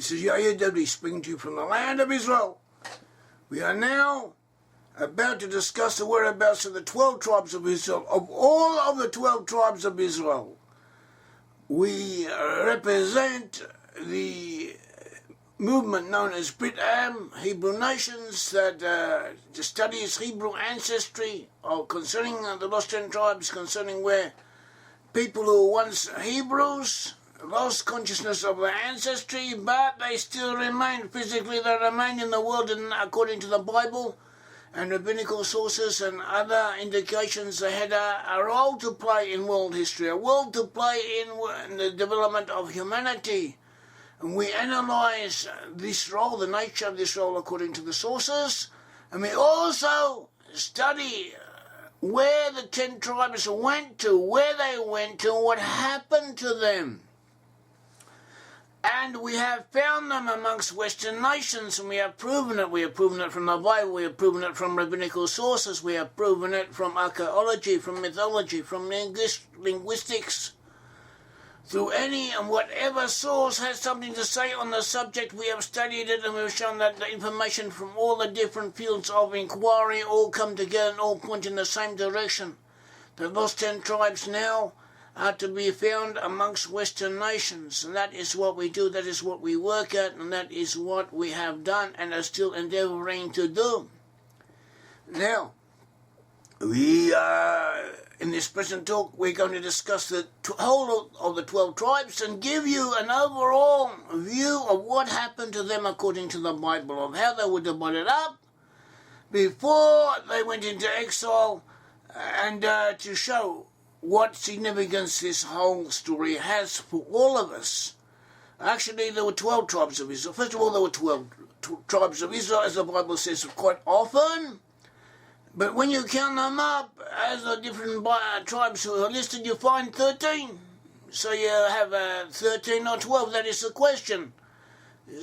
This is Yair Davidiy speaking to you from the land of Israel. We are now about to discuss the whereabouts of the 12 tribes of Israel. Of all of the 12 tribes of Israel, we represent the movement known as Brit-Am, Hebrew nations, that studies Hebrew ancestry, or concerning the lost 10 tribes, concerning where people who were once Hebrews lost consciousness of their ancestry, but they still remain physically, they remain in the world, and according to the Bible and rabbinical sources and other indications, they had a role to play in world history, a role to play in the development of humanity. And we analyse this role, the nature of this role according to the sources, and we also study where the 10 tribes went to, where they went to, what happened to them. And we have found them amongst Western nations, and we have proven it. We have proven it from the Bible, we have proven it from rabbinical sources, we have proven it from archaeology, from mythology, from linguistics. Through any and whatever source has something to say on the subject, we have studied it, and we've shown that the information from all the different fields of inquiry all come together and all point in the same direction. The lost 10 tribes now are to be found amongst Western nations, and that is what we do, that is what we work at, and that is what we have done and are still endeavouring to do. Now, in this present talk, we're going to discuss the whole of the 12 tribes and give you an overall view of what happened to them according to the Bible, of how they were divided up before they went into exile, and to show what significance this whole story has for all of us. Actually, there were 12 tribes of Israel. First of all, there were 12 tribes of Israel, as the Bible says quite often. But when you count them up, as the different tribes who are listed, you find 13. So you have 13 or 12, that is the question.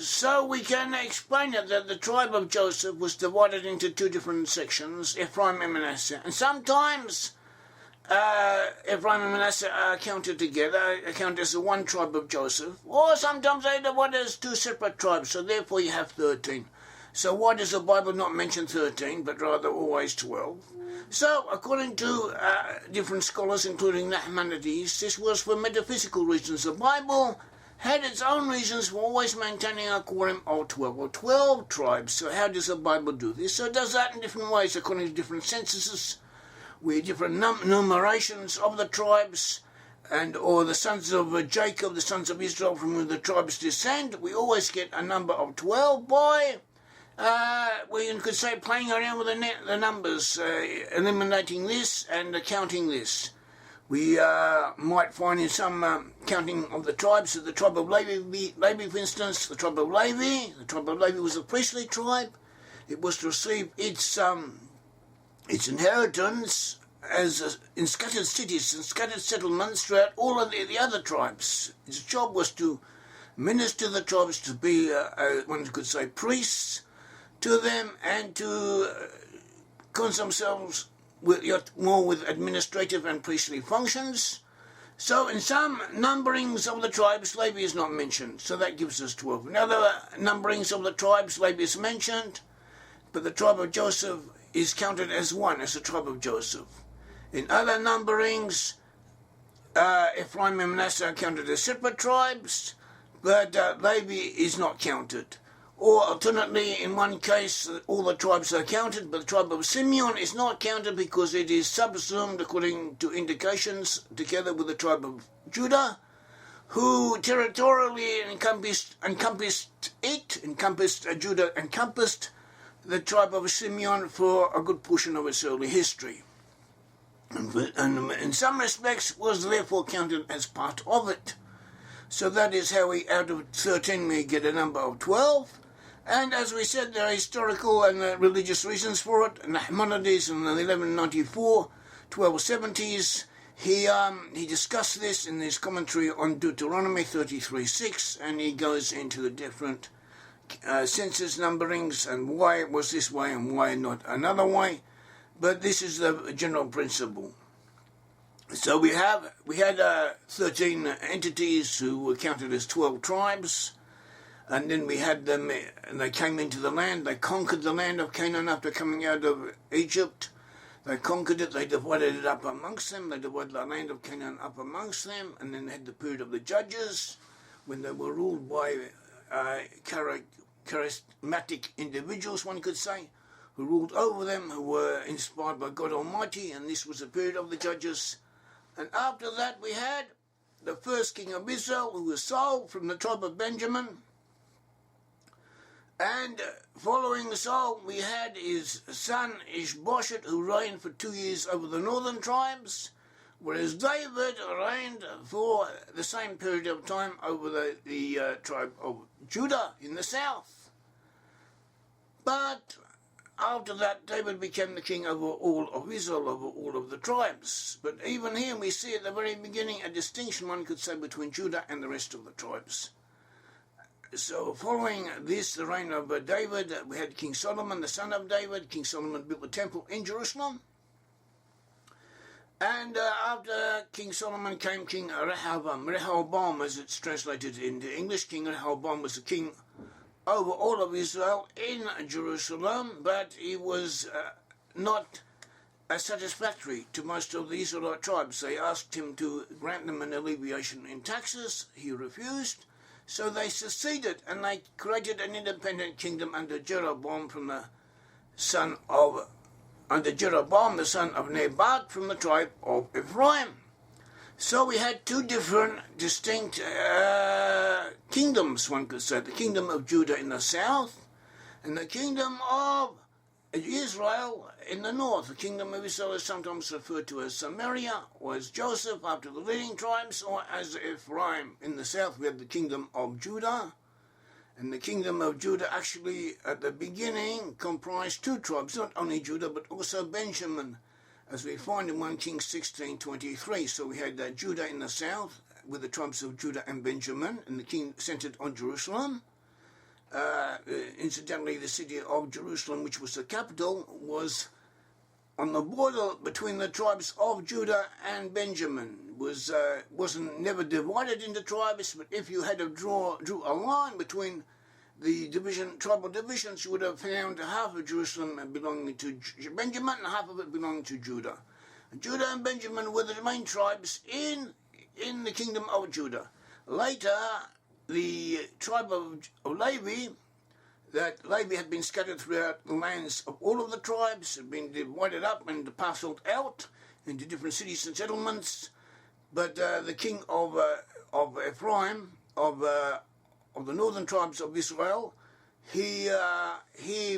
So we can explain it that the tribe of Joseph was divided into two different sections, Ephraim and Manasseh. And sometimes Ephraim and Manasseh are counted together, counted as the one tribe of Joseph, or sometimes they are divided as two separate tribes, so therefore you have 13. So why does the Bible not mention 13, but rather always 12? So, according to different scholars, including Nachmanides, this was for metaphysical reasons. The Bible had its own reasons for always maintaining a quorum of 12, or 12 tribes. So how does the Bible do this? So it does that in different ways, according to different censuses, with different numerations of the tribes, and or the sons of Jacob, the sons of Israel, from whom the tribes descend. We always get a number of 12 by we could say playing around with the numbers, eliminating this and counting this. We might find in some counting of the tribes that the tribe of Levi, for instance, the tribe of Levi was a priestly tribe. It was to receive its inheritance as in scattered cities and scattered settlements throughout all of the other tribes. Its job was to minister to the tribes, to be, one could say, priests to them, and to concern themselves more with administrative and priestly functions. So in some numberings of the tribes, Levi is not mentioned, so that gives us 12. In other numberings of the tribes, Levi is mentioned, but the tribe of Joseph is counted as one, as the tribe of Joseph. In other numberings, Ephraim and Manasseh are counted as separate tribes, but Levi is not counted. Or alternately, in one case, all the tribes are counted, but the tribe of Simeon is not counted because it is subsumed, according to indications, together with the tribe of Judah, who territorially encompassed Judah encompassed the tribe of Simeon for a good portion of its early history. And in some respects was therefore counted as part of it. So that is how we, out of 13, we get a number of 12. And as we said, there are historical and religious reasons for it. Nachmanides in 1194, 1270s, he discussed this in his commentary on Deuteronomy 33:6, and he goes into the different census numberings and why it was this way and why not another way. But this is the general principle. So we had 13 entities who were counted as 12 tribes. And then we had them, and they came into the land. They conquered the land of Canaan after coming out of Egypt. They conquered it. They divided it up amongst them. They divided the land of Canaan up amongst them. And then they had the period of the judges, when they were ruled by charismatic individuals, one could say, who ruled over them, who were inspired by God Almighty. And this was the period of the judges. And after that we had the first king of Israel, who was Saul from the tribe of Benjamin. And following Saul, we had his son Ishbosheth, who reigned for 2 years over the northern tribes, whereas David reigned for the same period of time over the tribe of Judah in the south. But after that, David became the king over all of Israel, over all of the tribes. But even here we see at the very beginning a distinction, one could say, between Judah and the rest of the tribes. So following this, the reign of David, we had King Solomon, the son of David. King Solomon built the temple in Jerusalem. And after King Solomon came King Rehoboam. Rehoboam, as it's translated into English. King Rehoboam was the king over all of Israel in Jerusalem, but he was not satisfactory to most of the Israelite tribes. They asked him to grant them an alleviation in taxes. He refused. So they seceded, and they created an independent kingdom under Jeroboam, the son of Nebat from the tribe of Ephraim. So we had two different distinct kingdoms, one could say. The kingdom of Judah in the south, and the kingdom of Israel in the north. The kingdom of Israel is sometimes referred to as Samaria, or as Joseph after the leading tribes, or as Ephraim. In the south we have the kingdom of Judah, and the kingdom of Judah actually at the beginning comprised two tribes, not only Judah but also Benjamin, as we find in 1 Kings 16:23. So we had Judah in the south with the tribes of Judah and Benjamin, and the king centered on Jerusalem. Incidentally, the city of Jerusalem, which was the capital, was on the border between the tribes of Judah and Benjamin. Wasn't never divided into tribes, but if you had to drew a line between the tribal divisions, you would have found half of Jerusalem belonging to Benjamin and half of it belonging to Judah. Judah and Benjamin were the main tribes in the kingdom of Judah. Later, the tribe of Levi, that Levi had been scattered throughout the lands of all of the tribes, had been divided up and parceled out into different cities and settlements. But the king of Ephraim, of the northern tribes of Israel, he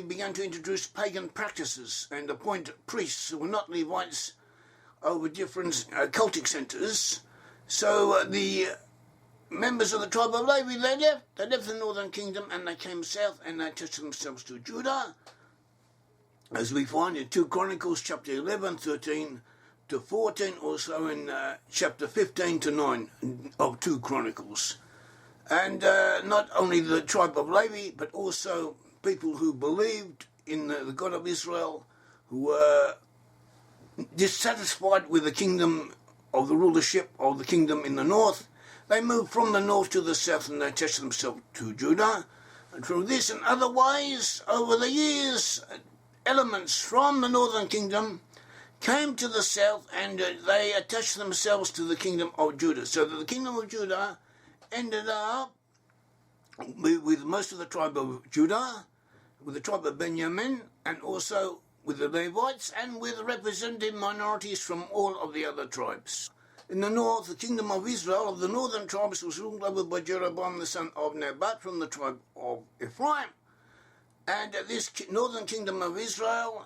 began to introduce pagan practices and appoint priests who were not Levites over different cultic centres. So the members of the tribe of Levi, they left the northern kingdom and they came south and they attached themselves to Judah, as we find in 2 Chronicles chapter 11, 13 to 14, also in chapter 15 to 9 of 2 Chronicles. And not only the tribe of Levi, but also people who believed in the God of Israel, who were dissatisfied with the kingdom of the rulership of the kingdom in the north. They moved from the north to the south and they attached themselves to Judah. And through this and other ways, over the years, elements from the northern kingdom came to the south and they attached themselves to the kingdom of Judah. So that the kingdom of Judah ended up with most of the tribe of Judah, with the tribe of Benjamin, and also with the Levites, and with representative minorities from all of the other tribes. In the north, the kingdom of Israel, of the northern tribes, was ruled over by Jeroboam the son of Nebat from the tribe of Ephraim. And this northern kingdom of Israel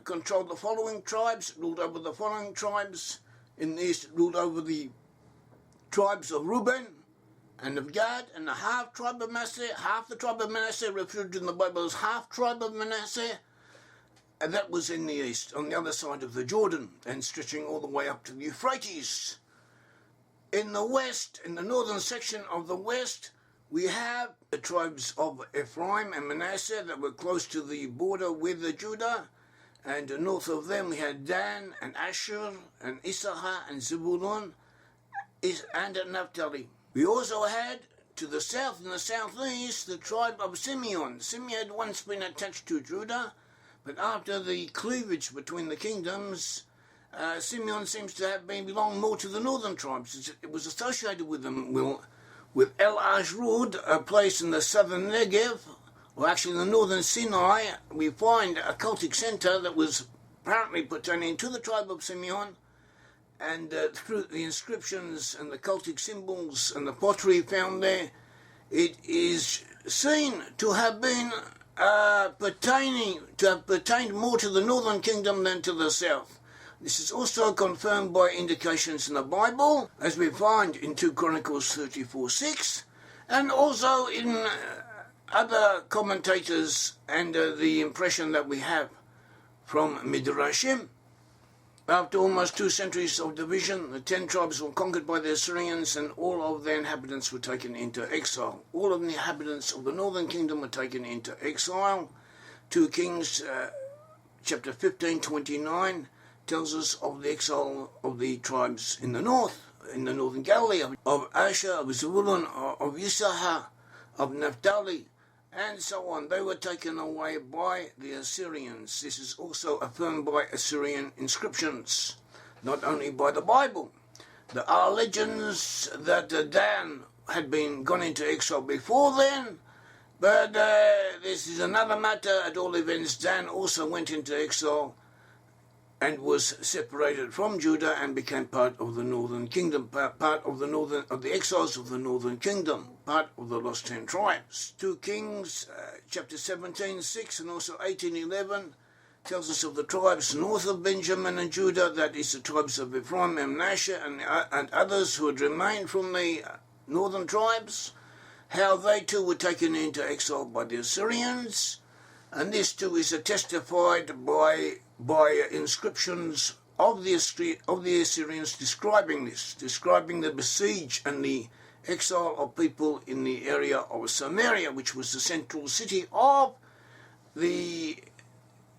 controlled the following tribes, ruled over the following tribes. In the east, ruled over the tribes of Reuben and of Gad, and the half tribe of Manasseh. Half the tribe of Manasseh, referred to in the Bible as half tribe of Manasseh, and that was in the east, on the other side of the Jordan, and stretching all the way up to the Euphrates. In the west, in the northern section of the west, we have the tribes of Ephraim and Manasseh that were close to the border with Judah, and north of them we had Dan and Asher and Issachar and Zebulun and Naphtali. We also had to the south, in the southeast, the tribe of Simeon. Simeon had once been attached to Judah, but after the cleavage between the kingdoms, Simeon seems to have belonged more to the northern tribes. It was associated with them, with El Ashrud, a place in the southern Negev, or actually in the northern Sinai. We find a cultic centre that was apparently pertaining to the tribe of Simeon, and through the inscriptions and the cultic symbols and the pottery found there, it is seen to have been pertained more to the northern kingdom than to the south. This is also confirmed by indications in the Bible, as we find in 2 Chronicles 34:6, and also in other commentators, and the impression that we have from Midrashim. After almost 2 centuries of division, the 10 tribes were conquered by the Assyrians, and all of their inhabitants were taken into exile. All of the inhabitants of the northern kingdom were taken into exile. 2 Kings chapter 15:29 tells us of the exile of the tribes in the north, in the northern Galilee, of Asher, of Zebulun, of Issachar, of Naphtali, and so on. They were taken away by the Assyrians. This is also affirmed by Assyrian inscriptions, not only by the Bible. There are legends that Dan had gone into exile before then, but this is another matter. At all events, Dan also went into exile and was separated from Judah and became part of the northern kingdom, part of the exiles of the northern kingdom, part of the lost 10 tribes. 2 Kings chapter 17:6 and also 18:11 tells us of the tribes north of Benjamin and Judah, that is the tribes of Brit-Am and Manasseh and others who had remained from the northern tribes, how they too were taken into exile by the Assyrians, and this too is testified by inscriptions of the Assyrians describing the besiege and the exile of people in the area of Samaria, which was the central city of the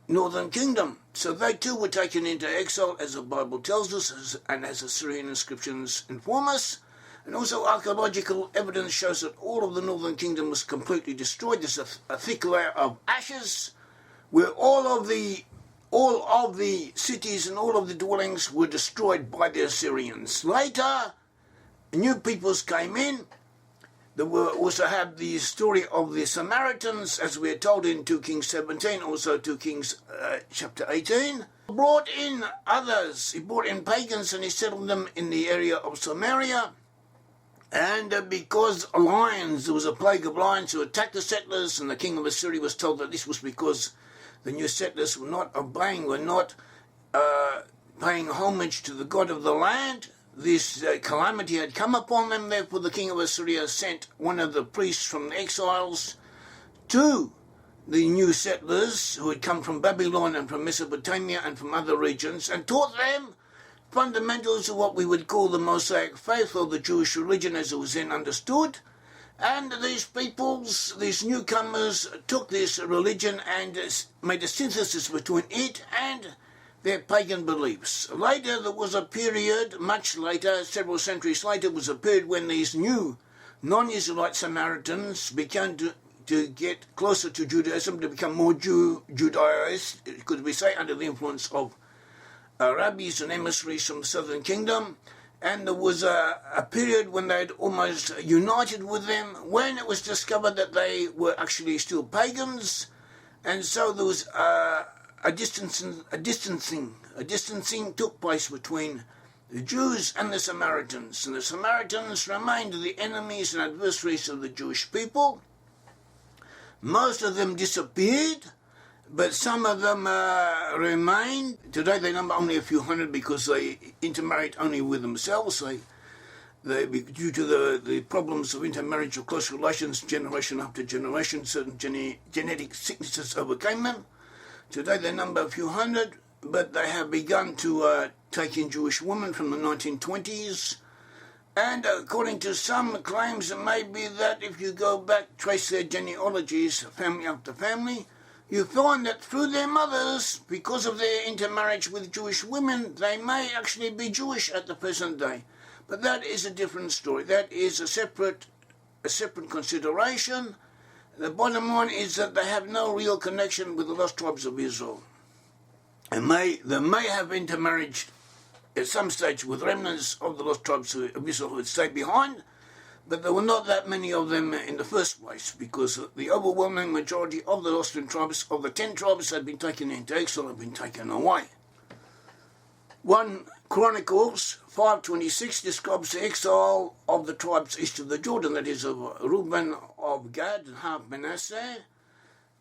northern kingdom. So they too were taken into exile, as the Bible tells us, and as Assyrian inscriptions inform us. And also archaeological evidence shows that all of the northern kingdom was completely destroyed. There's a thick layer of ashes where all of the cities and all of the dwellings were destroyed by the Assyrians. Later, new peoples came in. There were also have the story of the Samaritans, as we are told in 2 Kings 17, also 2 Kings chapter 18. He brought in others. He brought in pagans and he settled them in the area of Samaria. And because lions, there was a plague of lions who attacked the settlers, and the king of Assyria was told that this was because the new settlers were not obeying, were not paying homage to the God of the land. This calamity had come upon them. Therefore the king of Assyria sent one of the priests from the exiles to the new settlers who had come from Babylon and from Mesopotamia and from other regions, and taught them fundamentals of what we would call the Mosaic faith, or the Jewish religion as it was then understood. And these peoples, these newcomers, took this religion and made a synthesis between it and their pagan beliefs. Later, there was a period, much later, several centuries later, was a period when these new non-Israelite Samaritans began to get closer to Judaism, to become more Judaized, could we say, under the influence of rabbis and emissaries from the southern kingdom. And there was a period when they had almost united with them, when it was discovered that they were actually still pagans, and so there was a distancing took place between the Jews and the Samaritans, and the Samaritans remained the enemies and adversaries of the Jewish people. Most of them disappeared, but some of them remain. Today they number only a few hundred because they intermarried only with themselves. They due to the problems of intermarriage or close relations, generation after generation, certain genetic sicknesses overcame them. Today they number a few hundred, but they have begun to take in Jewish women from the 1920s. And according to some claims, it may be that if you go back, trace their genealogies, family after family, you find that through their mothers, because of their intermarriage with Jewish women, they may actually be Jewish at the present day. But that is a different story. That is a separate a separate consideration. The bottom line is that they have no real connection with the lost tribes of Israel. And they may have intermarriage at some stage with remnants of the lost tribes of Israel who had stayed behind, but there were not that many of them in the first place, because the overwhelming majority of the lost tribes, of the 10 tribes, had been taken into exile, had been taken away. 1 Chronicles 5:26 describes the exile of the tribes east of the Jordan, that is of Reuben, of Gad, and half Manasseh.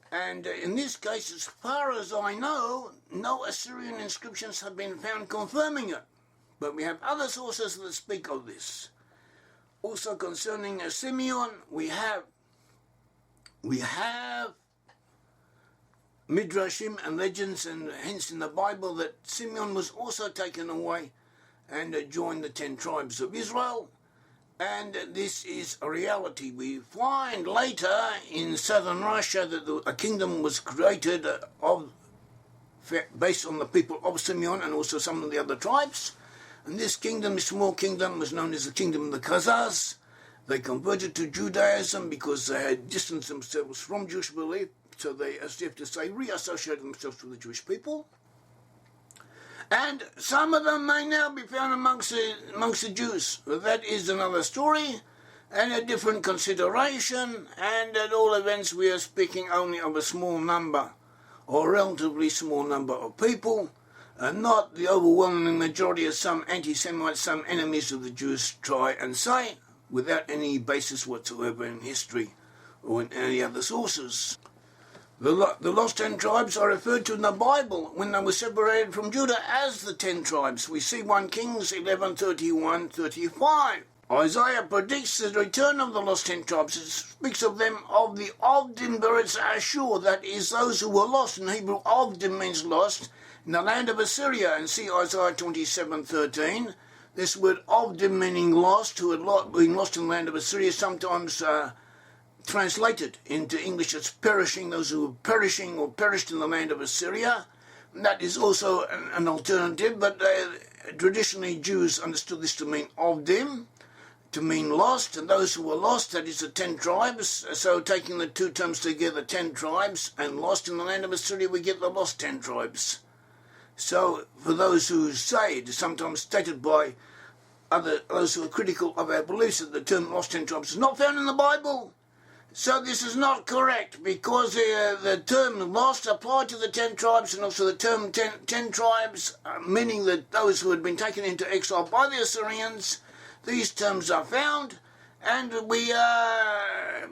And in this case, as far as I know, no Assyrian inscriptions have been found confirming it. But we have other sources that speak of this. Also concerning Simeon, we have midrashim and legends, and hence in the Bible, that Simeon was also taken away and joined the 10 tribes of Israel. And this is a reality. We find later in southern Russia that a kingdom was created based on the people of Simeon and also some of the other tribes. And this kingdom, this small kingdom, was known as the kingdom of the Khazars. They converted to Judaism because they had distanced themselves from Jewish belief, so they, as if to say, reassociated themselves with the Jewish people. And some of them may now be found amongst the Jews. But that is another story and a different consideration, and at all events we are speaking only of a small number, or a relatively small number of people, and not the overwhelming majority as some anti-Semites, some enemies of the Jews try and say, without any basis whatsoever in history or in any other sources. The lost 10 tribes are referred to in the Bible when they were separated from Judah as the 10 tribes. We see 1 Kings 11:31-35. Isaiah predicts the return of the lost 10 tribes. It speaks of them of the Avdim Beretz Ashur, that is, those who were lost. In Hebrew, Avdim means lost, in the land of Assyria. And see Isaiah 27:13. This word Avdim meaning lost, who had been lost in the land of Assyria, sometimes translated into English as perishing, those who were perishing or perished in the land of Assyria. And that is also an alternative, but traditionally Jews understood this to mean Avdim, to mean lost, and those who were lost, that is the 10 tribes. So taking the two terms together, 10 tribes and lost in the land of Assyria, we get the lost 10 tribes. So for those who say, it is sometimes stated by those who are critical of our beliefs, that the term lost 10 tribes is not found in the Bible. So this is not correct, because the term lost applied to the 10 tribes, and also the term 10 tribes, meaning that those who had been taken into exile by the Assyrians. These terms are found, and we are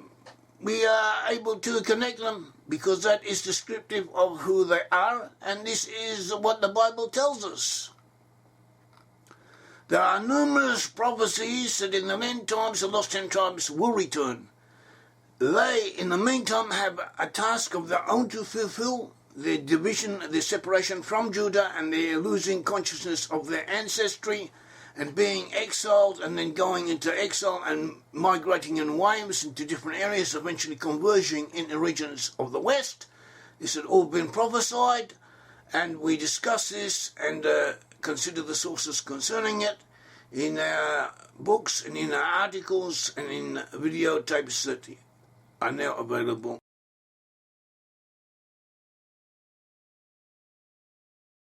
able to connect them, because that is descriptive of who they are, and this is what the Bible tells us. There are numerous prophecies that in the end times the lost 10 tribes will return. They, in the meantime, have a task of their own to fulfill, their division, their separation from Judah, and their losing consciousness of their ancestry, and being exiled, and then going into exile and migrating in waves into different areas, eventually converging in the regions of the West. This had all been prophesied, and we discuss this and consider the sources concerning it in our books and in our articles and in videotapes that are now available